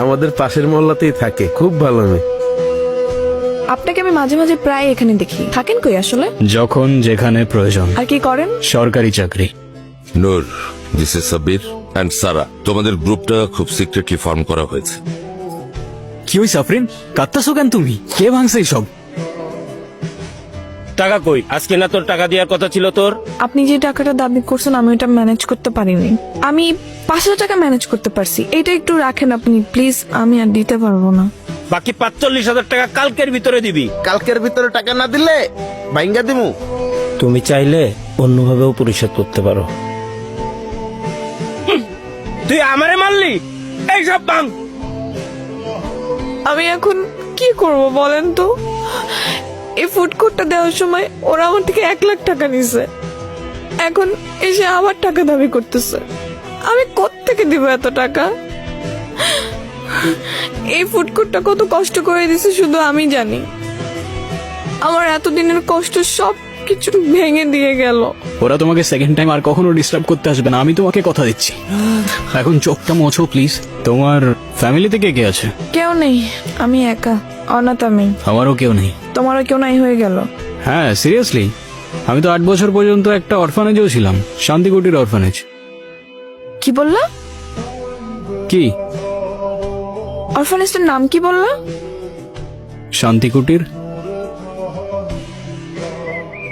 আমাদের পাশের মহল্লাতেই থাকে, খুব ভালো মেয়ে। আপনাকে আমি মাঝে মাঝে প্রায় এখানে দেখি, থাকেন কই আসলে? যখন যেখানে প্রয়োজন। আর কি করেন? সরকারি চাকরি। নূর, দিস ইজ সাব্বির এন্ড সারা। তোমাদের গ্রুপটা খুব সিক্রেটলি ফর্ম করা হয়েছে। কি হইছে আফরিন, কাঁদতেছো কেন তুমি? কে ভাঙছে সব? টাকা কই? আজকে না তোর টাকা দেওয়ার কথা ছিল তোর? আপনি যে টাকাটা দাবি করছেন আমি ওটা ম্যানেজ করতে পারিনি। আমি 5,000 টাকা ম্যানেজ করতে পারছি, এটা একটু রাখেন আপনি প্লিজ, আমি আর দিতে পারবো না। বাকি 45,000 টাকা কালকের ভিতরে দিবি। কালকের ভিতরে টাকা না দিলে ভাইঙ্গা দিমু। তুমি চাইলে অন্যভাবেও পরিশোধ করতে পারো। তুই আমারে মারলি? এই সব ভাঙ। আমি এখন কি করব বলেন তো? এই ফুড কোর্টটা দেওয়ার সময় ওরা আমার থেকে 1 লাখ টাকা নিছে, এখন এসে আবার টাকা দাবি করতেছে। আমি কোত্থেকে দিব এত টাকা? এই ফুড কোর্টটা কত কষ্ট করে দিছে শুধু আমি জানি। আমার এতদিনের কষ্ট সব কিছু ভেঙে দিয়ে গেল। ওরা তোমাকে সেকেন্ড টাইম আর কখনো ডিস্টার্ব করতে আসবে না, আমি তোমাকে কথা দিচ্ছি। এখন চোখটা মোছো প্লিজ। তোমার ফ্যামিলিতে কে কে আছে? কেউ নেই, আমি একা, অনাথ আমি। আমারও কেউ নেই। তোমারও কেউ নাই হয়ে গেল? হ্যাঁ সিরিয়াসলি, আমি তো 8 বছর পর্যন্ত একটা অরফানেজেও ছিলাম, শান্তিকুটির অরফানেজ। কি বললা? কি? অরফানেজটার নাম কি বললা? শান্তিকুটির।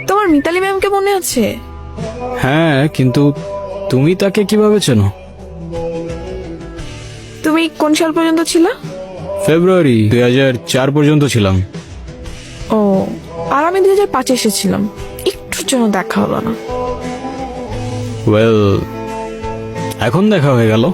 তোমার মিতালি ম্যামকে মনে আছে? হ্যাঁ, কিন্তু তুমি তাকে কিভাবে চেনো? তুমি কোন সাল পর্যন্ত ছিলা? ফেব্রুয়ারি 2004 পর্যন্ত ছিলাম। ও, আর আমি 2005 এসেছিলাম, একটুর জন্য দেখা হলো না। ওয়েল, এখন দেখা হয়ে গেল।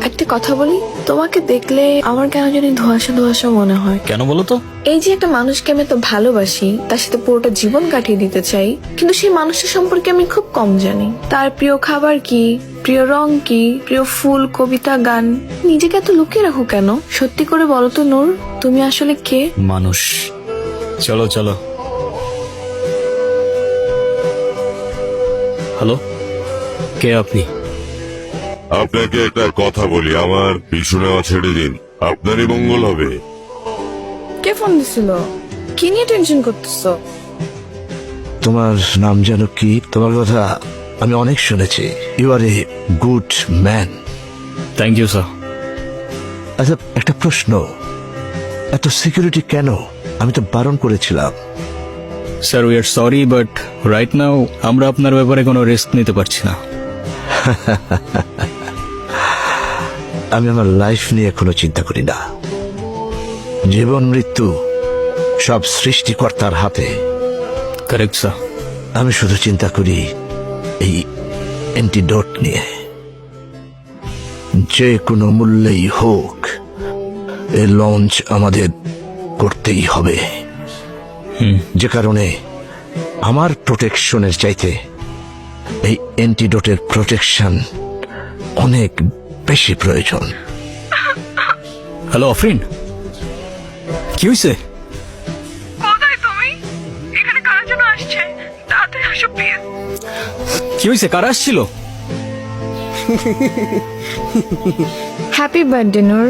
একটা কথা বলি, তোমাকে দেখলে আমার কেন জানি ধোঁয়াশা ধোঁয়াশা মনে হয়। কেন বলো তো? এই যে একটা মানুষকে আমি তো ভালোবাসি, তার সাথে পুরোটা জীবন কাটিয়ে দিতে চাই, কিন্তু সেই মানুষটা সম্পর্কে আমি খুব কম জানি। তার প্রিয় খাবার কি, প্রিয় রং কি, প্রিয় ফুল, কবিতা, গান। নিজেকে এত লুকিয়ে রাখো কেন? সত্যি করে বলো তো নূর, তুমি আসলে কে? মানুষ। চলো চলো। হ্যালো, কে আপনি? আপনাকে একটা কথা বলি, আমার পিছু নেওয়া ছেড়ে দিন, আপনারই মঙ্গল হবে। কে ফোন দিছিল? কি নিয়ে টেনশন করতেছো? তোমার নাম যেন কি? তোমার কথা আমি অনেক শুনেছি। You are a good man. Thank you sir. আচ্ছা, একটা প্রশ্ন, এত সিকিউরিটি কেন? আমি তো বারণ করেছিলাম। Sir we are sorry, but right now আমরা আপনার ব্যাপারে কোনো রিস্ক নিতে পারছি না। আমি আমার লাইফ নিয়ে কোনো চিন্তা করি না। জীবন মৃত্যু সব সৃষ্টিকর্তার হাতে। Correct sir. আমি শুধু চিন্তা করি এই অ্যান্টিডোট নিয়ে। যে কোনো মূল্যেই হোক এই লঞ্চ আমাদের করতেই হবে। যে কারণে আমার প্রোটেকশনের চাইতে এই অ্যান্টিডোটের প্রোটেকশন অনেক বেশি প্রয়োজন। হ্যালো আফরিন, কি হয়েছে? কোথায় তুমি? এখানে কার জন্য আসছে? তাড়াতাড়ি আসো প্লিজ। কি হয়েছে? কারা আসছিল? হ্যাপি বার্থডে নূর।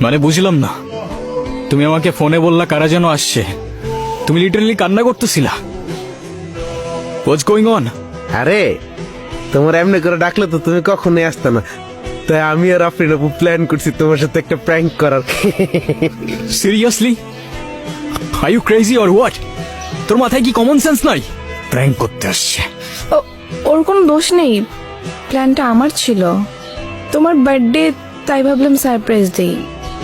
মানে বুঝলাম না, তুমি আমাকে ফোনে বললা কারা যেন আসছে, তুমি লিটারালি কান্না করতেছিলা। What's going on? আরে তোমার এমনি করে ডাকলে তো তুমি কখনোই আসতে না, তাই আমি আর আফরিন আপু প্ল্যান করছি তোমার সাথে একটা প্র্যাঙ্ক করার। Seriously? Are you crazy or what? তোর মাথায় কি কমন সেন্স নাই? প্র্যাঙ্ক করতে আসছে। ওর কোনো দোষ নেই, প্ল্যানটা আমার ছিল। তোমার বার্থডে, তাই ভাবলাম সারপ্রাইজ দেই।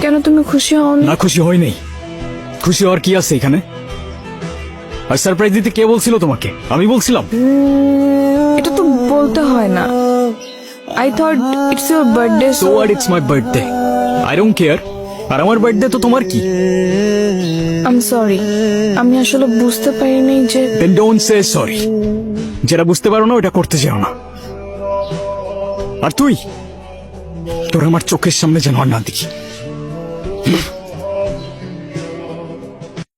কেন তুমি খুশি হও না? না, খুশি হই নাই। খুশি হওয়ার কি আছে এখানে? আর সারপ্রাইজ দিতে কে বলছিল তোমাকে? আমি বলছিলাম? এটা তো বলতে হয় না। I thought it's your birthday. So what, it's my birthday, I don't care. আর আমার বার্থডে তো তোমার কি? আই এম সরি, আমি আসলে বুঝতে পারিনি যে। Then don't say sorry. যেটা বুঝতে পারো না ওটা করতে যাও না। আর তুই, তোর আমার চোখের সামনে যেন আর না দেখি।